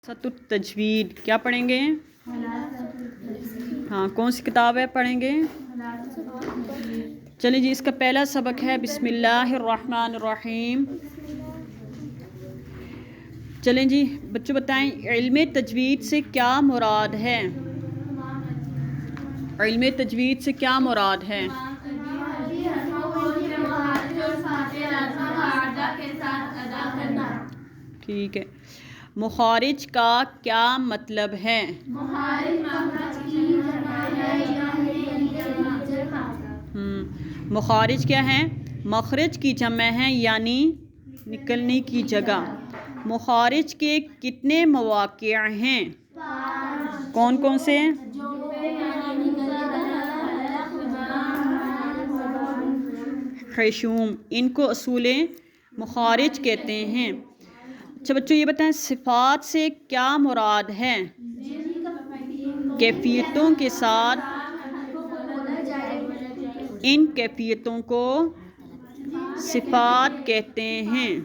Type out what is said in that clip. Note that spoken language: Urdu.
خلاصۃ التجوید کیا پڑھیں گے؟ ہاں کون سی کتاب ہے پڑھیں گے؟ چلیں جی اس کا پہلا سبق ہے بسم اللہ الرحمن الرحیم۔ چلیں جی بچوں بتائیں علم تجوید سے کیا مراد ہے؟ علم تجوید سے کیا مراد ہے؟ ٹھیک ہے۔ مخارج کا کیا مطلب ہے؟ مخارج کیا ہے؟ مخرج کی جمع ہے یعنی نکلنے کی جگہ۔ مخارج کے کتنے مواقع ہیں؟ کون کون سے؟ خیشوم، ان کو اصول مخارج کہتے ہیں۔ اچھا بچوں یہ بتائیں صفات سے کیا مراد ہے؟ کیفیتوں کے ساتھ ان کیفیتوں کو صفات کہتے ہیں۔